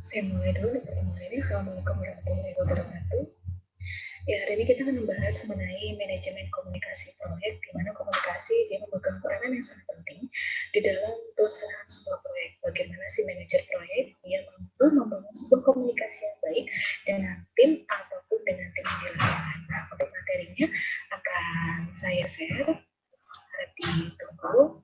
Saya mulai dulu di pertemuan ini. Assalamualaikum warahmatullahi wabarakatuh. Ya, hari ini kita akan membahas mengenai manajemen komunikasi proyek, di mana komunikasi dia memegang peranan yang sangat penting di dalam pelaksanaan sebuah proyek. Bagaimana si manajer proyek dia mampu membangun sebuah komunikasi yang baik dengan tim ataupun dengan tim yang di lapangan. Nah, untuk materinya akan saya share. Harap ditunggu.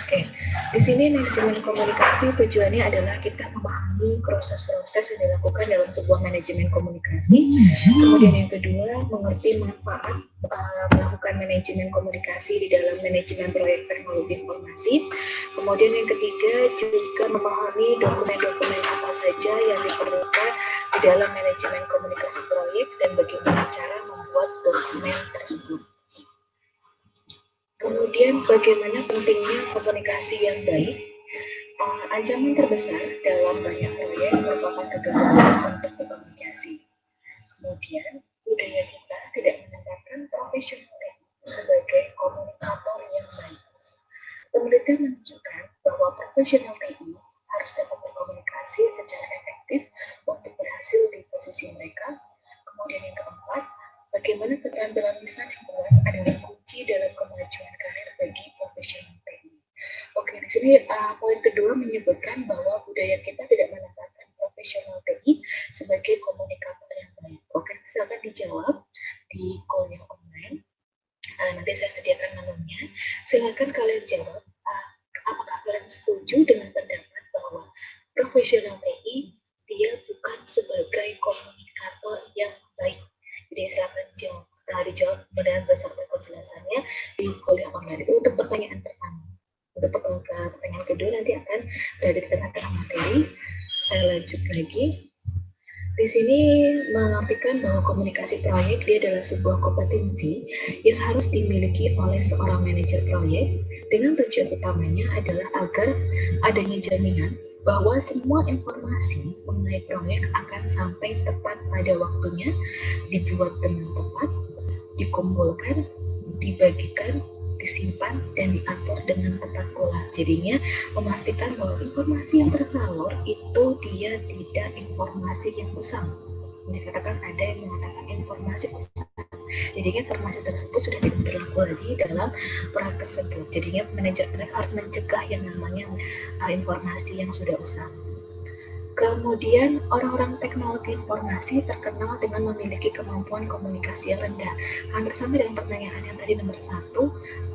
Oke, di sini manajemen komunikasi tujuannya adalah kita memahami proses-proses yang dilakukan dalam sebuah manajemen komunikasi. Kemudian yang kedua, mengerti manfaat melakukan manajemen komunikasi di dalam manajemen proyek teknologi informasi. Kemudian yang ketiga, juga memahami dokumen-dokumen apa saja yang diperlukan di dalam manajemen komunikasi proyek dan bagaimana cara membuat dokumen tersebut. Kemudian bagaimana pentingnya komunikasi yang baik. Ancaman terbesar dalam banyak proyek merupakan kegagalan untuk berkomunikasi. Kemudian budaya kita tidak menempatkan profesional sebagai komunikator yang baik. Penelitian menunjukkan bahwa profesional TI harus dapat berkomunikasi secara efektif untuk berhasil di posisi mereka. Kemudian yang keempat, bagaimana keterampilan lisan yang kuat adalah kunci dalam kemajuan karir bagi profesional TI. Oke, di sini poin kedua menyebutkan bahwa budaya kita tidak menempatkan profesional TI sebagai komunikator yang baik. Oke, silakan dijawab di kuliah online. Nanti saya sediakan manunya. Silakan kalian jawab. Apakah kalian setuju dengan pendapat bahwa profesional TI dia bukan sebagai komunikator yang baik? Jadi silakan dijawab dengan beserta penjelasannya di kuliah online. Itu untuk pertanyaan pertama. Untuk pertanyaan kedua nanti akan berada di tengah-tengah materi. Saya lanjut lagi. Di sini mengartikan bahwa komunikasi proyek dia adalah sebuah kompetensi yang harus dimiliki oleh seorang manajer proyek dengan tujuan utamanya adalah agar adanya jaminan bahwa semua informasi mengenai proyek akan sampai tepat pada waktunya, dibuat dengan tepat, dikumpulkan, dibagikan, disimpan, dan diatur dengan tepat pula. Jadinya memastikan bahwa informasi yang tersalur itu dia tidak informasi yang usang. Dikatakan ada yang mengatakan informasi usang. Jadinya informasi tersebut sudah tidak berlaku lagi dalam proyek tersebut. Jadinya manajer proyek harus mencegah yang namanya informasi yang sudah usang. Kemudian orang-orang teknologi informasi terkenal dengan memiliki kemampuan komunikasi yang rendah. Hampir sama dengan pertanyaan yang tadi nomor 1,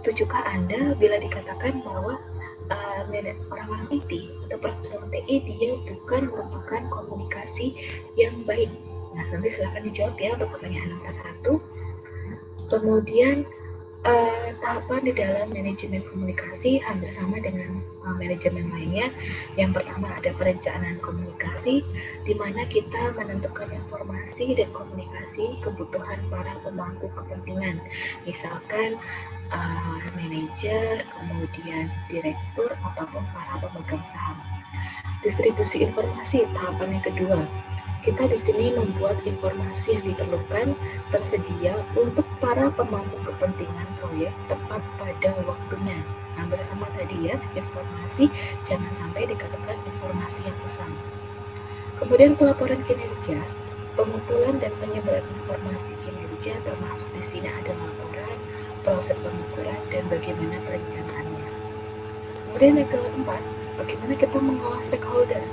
setujukah Anda bila dikatakan bahwa orang-orang IT atau profesional TI dia bukan merupakan komunikasi yang baik? Nah, nanti silahkan dijawab ya untuk pertanyaan nomor 1. Kemudian tahapan di dalam manajemen komunikasi hampir sama dengan manajemen lainnya. Yang pertama ada perencanaan komunikasi, di mana kita menentukan informasi dan komunikasi kebutuhan para pemangku kepentingan. Misalkan manajer, kemudian direktur, ataupun para pemegang saham. Distribusi informasi tahapan yang kedua. Kita di sini membuat informasi yang diperlukan tersedia untuk para pemangku kepentingan proyek tepat pada waktunya. Hampir sama tadi ya, informasi jangan sampai dikatakan informasi yang usang. Kemudian pelaporan kinerja, pengumpulan dan penyebaran informasi kinerja termasuk di sini ada laporan, proses pengukuran dan bagaimana perencanaannya. Kemudian yang keempat, bagaimana kita mengolah stakeholder.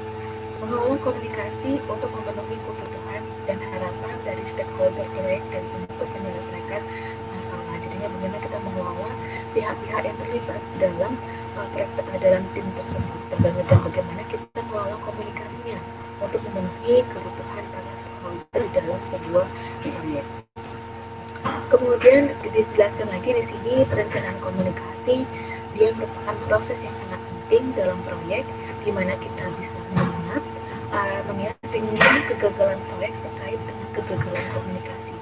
Mengelola komunikasi untuk memenuhi kebutuhan dan harapan dari stakeholder proyek dan untuk menyelesaikan masalah. Jadinya bagaimana kita mengelola pihak-pihak yang terlibat dalam proyek dalam tim tersebut dan bagaimana kita mengelola komunikasinya untuk memenuhi kebutuhan para stakeholder dalam sebuah proyek. Kemudian dijelaskan lagi di sini perencanaan komunikasi dia merupakan proses yang sangat penting dalam proyek di mana kita bisa mengingat sehingga kegagalan proyek terkait dengan kegagalan komunikasi.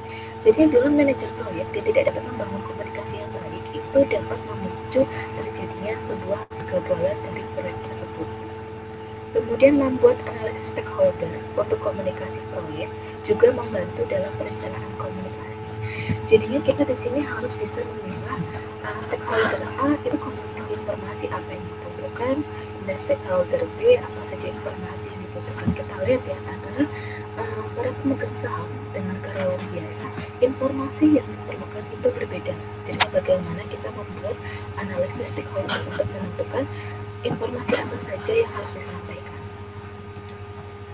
Jadi dalam manajer proyek dia tidak dapat membangun komunikasi yang baik, itu dapat memicu terjadinya sebuah kegagalan dari proyek tersebut. Kemudian membuat analisis stakeholder untuk komunikasi proyek juga membantu dalam perencanaan komunikasi. Jadinya kita di sini harus bisa memilah stakeholder A itu informasi apa yang dibutuhkan, dan stakeholder B apa saja informasi yang dibutuhkan. Kita lihat ya, antara para pemegang saham dengan karyawan biasa, informasi yang diperlukan itu berbeda. Jadi bagaimana kita membuat analisis stakeholder untuk menentukan informasi apa saja yang harus disampaikan.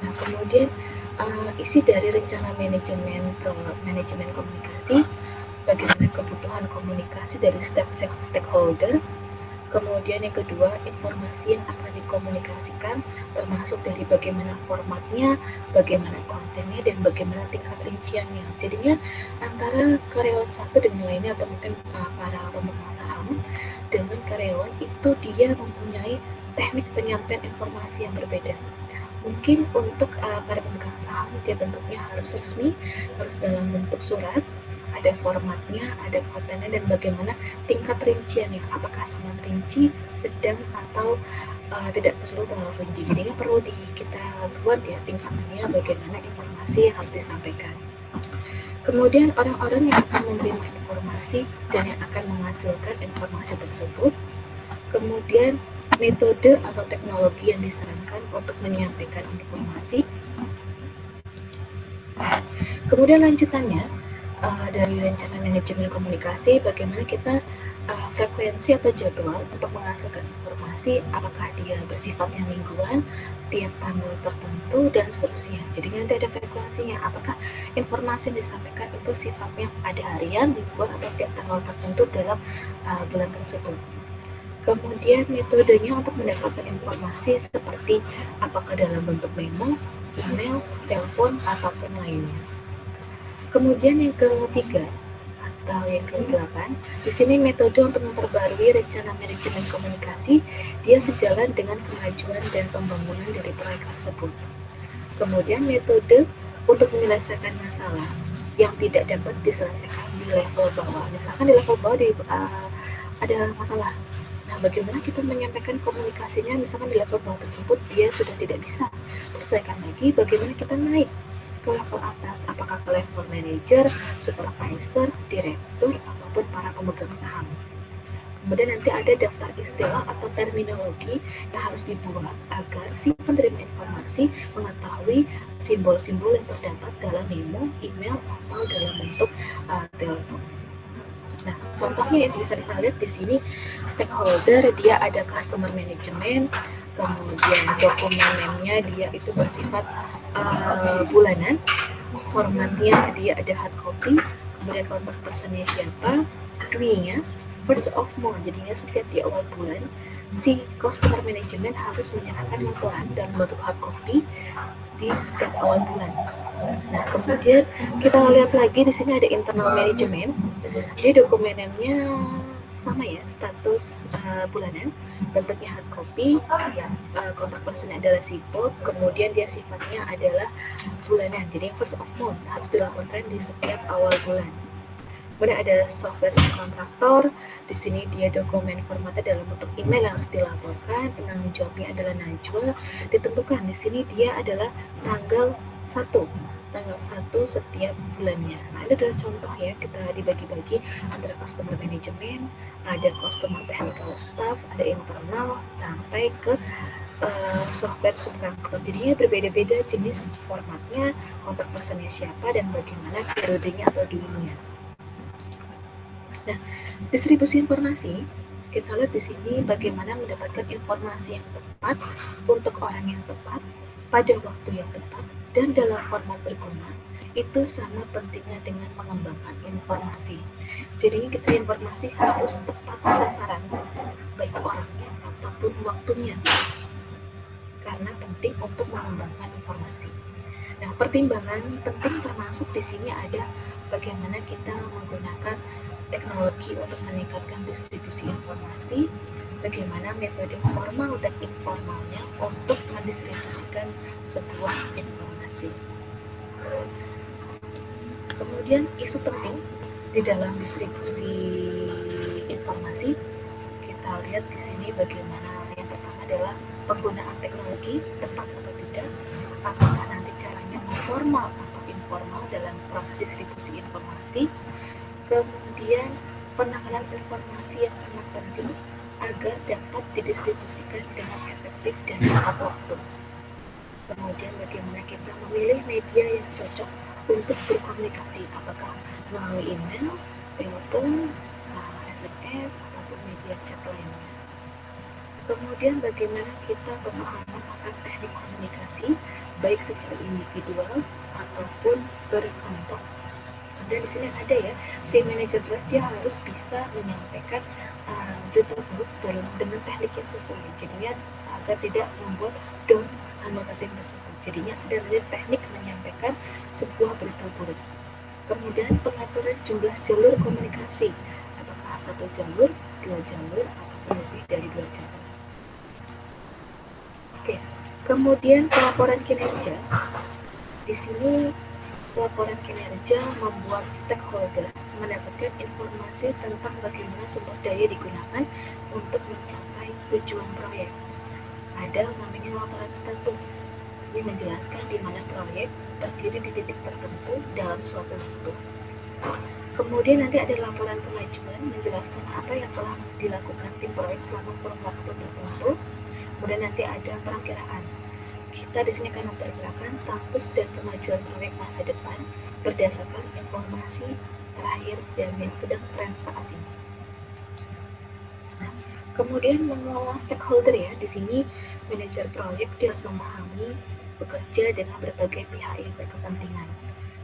Nah, kemudian isi dari rencana manajemen komunikasi, bagaimana kebutuhan komunikasi dari setiap stakeholder. Kemudian yang kedua, informasi yang akan dikomunikasikan, termasuk dari bagaimana formatnya, bagaimana kontennya, dan bagaimana tingkat rinciannya. Jadinya antara karyawan satu dengan lainnya, atau mungkin para pemegang saham dengan karyawan itu dia mempunyai teknik penyampaian informasi yang berbeda. Mungkin untuk para pemegang saham dia bentuknya harus resmi, harus dalam bentuk surat, ada formatnya, ada kontennya, dan bagaimana tingkat rinciannya, apakah sangat rinci, sedang, atau tidak perlu terlalu rinci. Jadi perlu kita buat ya tingkatannya, bagaimana informasi yang harus disampaikan. Kemudian orang-orang yang akan menerima informasi dan yang akan menghasilkan informasi tersebut. Kemudian metode atau teknologi yang disarankan untuk menyampaikan informasi. Kemudian lanjutannya, dari rencana manajemen komunikasi, bagaimana kita frekuensi atau jadwal untuk menghasilkan informasi, apakah dia bersifatnya mingguan, tiap tanggal tertentu, dan seterusnya. Jadi nanti ada frekuensinya, apakah informasi yang disampaikan itu sifatnya ada harian, mingguan, atau tiap tanggal tertentu dalam bulan tersebut. Kemudian metodenya untuk mendapatkan informasi seperti apakah dalam bentuk memo, email, telepon, ataupun lainnya. Kemudian yang ketiga atau yang ke-8, di sini metode untuk memperbarui rencana manajemen komunikasi, dia sejalan dengan kemajuan dan pembangunan dari proyek tersebut. Kemudian metode untuk menyelesaikan masalah yang tidak dapat diselesaikan di level bawah. Misalkan di level bawah ada masalah. Nah, bagaimana kita menyampaikan komunikasinya, misalkan di level bawah tersebut dia sudah tidak bisa selesaikan lagi, bagaimana kita naik ke level atas, apakah ke level manager, supervisor, direktur, ataupun para pemegang saham. Kemudian nanti ada daftar istilah atau terminologi yang harus dibuat agar si penerima informasi mengetahui simbol-simbol yang terdapat dalam memo, email, atau dalam bentuk telepon. Nah, contohnya yang bisa kita lihat di sini, stakeholder dia ada customer management, kemudian dokumennya dia itu bersifat bulanan, formatnya dia ada hard copy, kemudian kontak personnya siapa, doing-nya first of month, jadinya setiap di awal bulan si customer management harus menyerahkan laporan dalam bentuk hard copy di setiap awal bulan. Nah, kemudian kita lihat lagi di sini ada internal management. Dia dokumennya sama ya, status bulanan, bentuknya hard copy, kontak personnya adalah si Bob, kemudian dia sifatnya adalah bulanan. Jadi first of month harus dilaporkan di setiap awal bulan. Kemudian ada software subkontraktor, di sini dia dokumen formatnya dalam bentuk email yang harus dilaporkan, penanggung jawabnya adalah Najwa, ditentukan di sini dia adalah tanggal 1 setiap bulannya. Nah, ini adalah contoh ya, kita dibagi-bagi antara customer management, ada customer technical staff, ada internal, sampai ke software subkontraktor. Jadinya berbeda-beda jenis formatnya, kontak personnya siapa, dan bagaimana periodenya atau doingnya. Nah, distribusi informasi, kita lihat di sini bagaimana mendapatkan informasi yang tepat untuk orang yang tepat, pada waktu yang tepat, dan dalam format berguna. Itu sama pentingnya dengan mengembangkan informasi. Jadi kita informasi harus tepat sasaran, baik orangnya ataupun waktunya, karena penting untuk mengembangkan informasi. Nah, pertimbangan penting termasuk di sini ada bagaimana kita menggunakan teknologi untuk meningkatkan distribusi informasi, bagaimana metode formal dan informalnya untuk mendistribusikan sebuah informasi. Kemudian isu penting di dalam distribusi informasi, kita lihat di sini bagaimana yang pertama adalah penggunaan teknologi tepat atau tidak, apakah nanti caranya formal atau informal dalam proses distribusi informasi, kemudian penanganan informasi yang sangat penting agar dapat didistribusikan dengan efektif dan tepat waktu. Kemudian bagaimana kita memilih media yang cocok untuk berkomunikasi, apakah melalui email, telepon, SMS, ataupun media chat lainnya. Kemudian bagaimana kita pemahaman akan teknik komunikasi, baik secara individual ataupun berkelompok. Kemudian di sini ada ya, si manajer draft dia harus bisa menyampaikan berita buruk dengan teknik yang sesuai. Jadinya agar tidak membuat down anggota tim tersebut. Jadinya ada teknik menyampaikan sebuah berita buruk. Kemudian pengaturan jumlah jalur komunikasi, apakah satu jalur, dua jalur, ataupun lebih dari dua jalur. Oke, kemudian pelaporan kinerja. Di sini laporan kinerja membuat stakeholder mendapatkan informasi tentang bagaimana sumber daya digunakan untuk mencapai tujuan proyek. Ada namanya laporan status. Ini menjelaskan di mana proyek berdiri di titik tertentu dalam suatu waktu. Kemudian nanti ada laporan kemajuan menjelaskan apa yang telah dilakukan tim proyek selama kurun waktu tertentu. Kemudian nanti ada perakiraan. Kita di sini akan memperkirakan status dan kemajuan proyek masa depan berdasarkan informasi terakhir dan yang sedang tren saat ini. Nah, kemudian mengelola stakeholder ya, di sini manajer proyek dia harus memahami bekerja dengan berbagai pihak yang berkepentingan.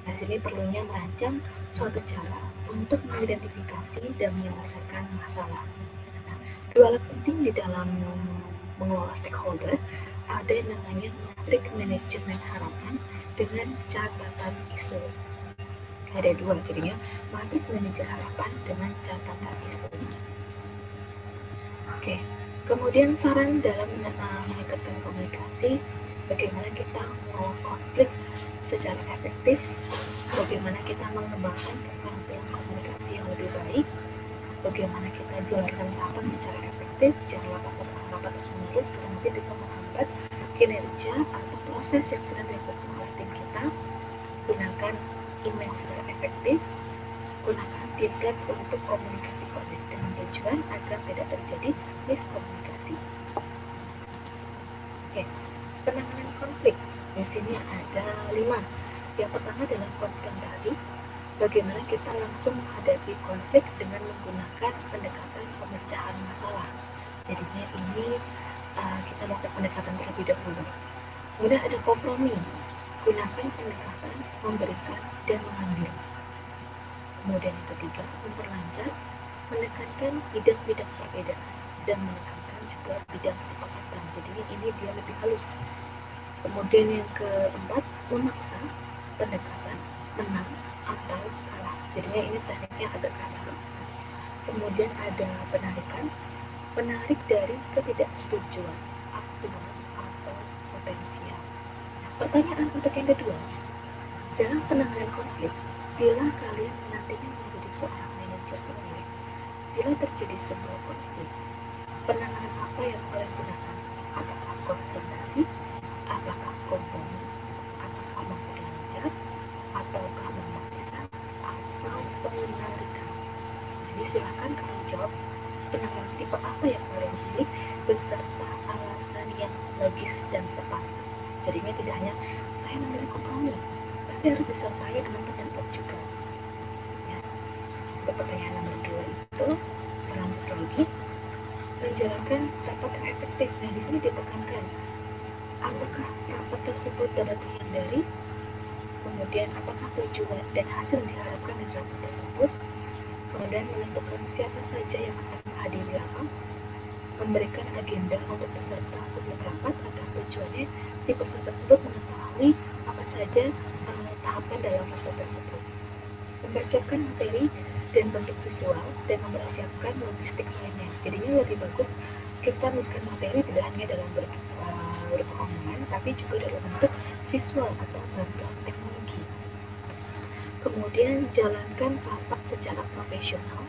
Nah, di sini perlunya merancang suatu cara untuk mengidentifikasi dan menyelesaikan masalah. Nah, dua alat penting di dalam mengelola stakeholder ada yang namanya matrik manajemen harapan dengan catatan isu. Ada dua jadinya, matrik manajer harapan dengan catatan isu. Oke, kemudian saran dalam meningkatkan komunikasi, bagaimana kita mengelola konflik secara efektif, bagaimana kita mengembangkan keterampilan komunikasi yang lebih baik, bagaimana kita jalankan rapat secara efektif, jangan rapat terus-menerus karena nanti bisa menghambat kinerja atau proses yang sedang dilakukan oleh tim kita. Gunakan email secara efektif, gunakan tiket untuk komunikasi proyek dengan tujuan agar tidak terjadi miskomunikasi. Oke, penanganan konflik. Di sini ada 5. Yang pertama adalah konfrontasi. Bagaimana kita langsung menghadapi konflik dengan menggunakan pendekatan pemecahan masalah. Jadinya ini kita lakukan pendekatan terlebih dahulu. Kemudian ada kompromi. Gunakan pendekatan memberikan dan mengambil. Kemudian yang ketiga, memperlancar, menekankan bidang-bidang perbedaan dan menekankan juga bidang kesepakatan. Jadi ini dia lebih halus. Kemudian yang keempat, memaksa, pendekatan menang atau kalah. Jadinya ini tekniknya agak kasar. Kemudian ada penarikan, menarik dari ketidaksetujuan, aktual atau potensial. Pertanyaan untuk yang kedua, dalam penanganan konflik, bila kalian nantinya menjadi seorang manajer proyek, bila terjadi sebuah konflik, penanganan apa yang kalian gunakan? Apakah konfrontasi? Apakah kompromi? Apakah memperlancar? Ataukah memaksa? Atau penarikan? Jadi silakan kalian jawab penanganan tipe apa yang kalian pilih beserta alasan yang logis dan tepat. Jadinya tidak hanya saya memilih kompromi, tapi harus disertai dengan pendapat juga. Ya. Untuk pertanyaan nomor 2 itu, selanjutnya lagi, menjalankan rapat yang efektif. Nah, di sini ditekankan, apakah rapat tersebut dapat dihindari? Kemudian, apakah tujuan dan hasil diharapkan dari rapat tersebut? Kemudian menentukan siapa saja yang akan menghadiri rapat, memberikan agenda untuk peserta sebelum rapat agar tujuannya si peserta tersebut mengetahui apa saja tahapan dalam rapat tersebut, mempersiapkan materi dan bentuk visual dan mempersiapkan logistik lainnya. Jadinya lebih bagus kita menuliskan materi tidak hanya dalam berupa omongan, tapi juga dalam bentuk visual atau bantuan teknologi. Kemudian jalankan rapat secara profesional.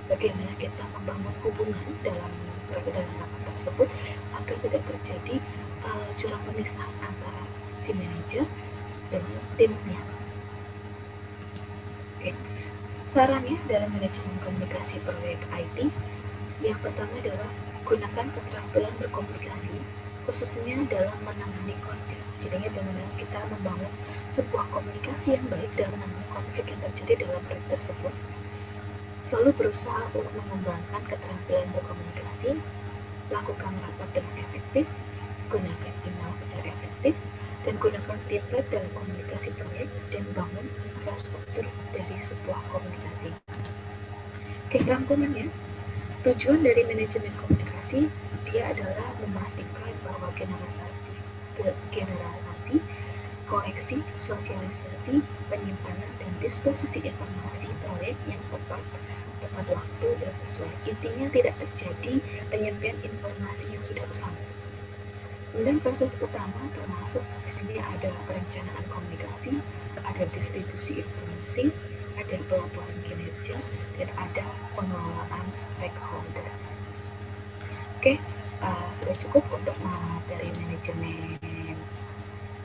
Bagaimana kita membangun hubungan dalam dalam rapat tersebut agar tidak terjadi jurang pemisah antara si manajer dengan timnya. Oke. Sarannya dalam manajemen komunikasi proyek IT, yang pertama adalah gunakan keterampilan berkomunikasi, khususnya dalam menangani konflik. Jadinya dengan kita membangun sebuah komunikasi yang baik dalam menangani konflik yang terjadi dalam proyek tersebut. Selalu berusaha untuk mengembangkan keterampilan berkomunikasi, lakukan rapat dengan efektif, gunakan email secara efektif, dan gunakan template dalam komunikasi proyek, dan bangun infrastruktur dari sebuah komunikasi. Oke, rangkumannya. Tujuan dari manajemen komunikasi, dia adalah memastikan bahwa generasi, koleksi, sosialisasi, penyimpanan, dan disposisi informasi proyek yang tepat waktu dan sesuai. Intinya tidak terjadi penyampaian informasi yang sudah usang. Kemudian proses utama termasuk di sini ada perencanaan komunikasi, ada distribusi informasi, ada pelaporan kinerja, dan ada pengelolaan stakeholder. Oke, sudah cukup untuk materi manajemen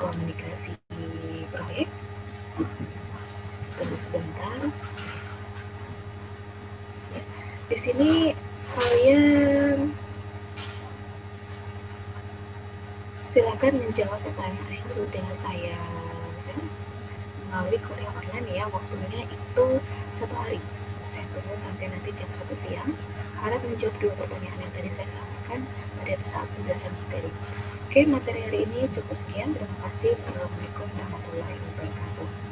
komunikasi proyek. Tunggu sebentar. Ya, di sini kalian silakan menjawab pertanyaan yang sudah saya share melalui kuliah online ya. Waktunya itu 1 hari. Saya tunggu sampai nanti jam 1 siang. Harap menjawab 2 pertanyaan yang tadi saya sampaikan pada saat penjelasan materi. Oke, materi hari ini cukup sekian. Terima kasih. Wassalamualaikum warahmatullahi wabarakatuh.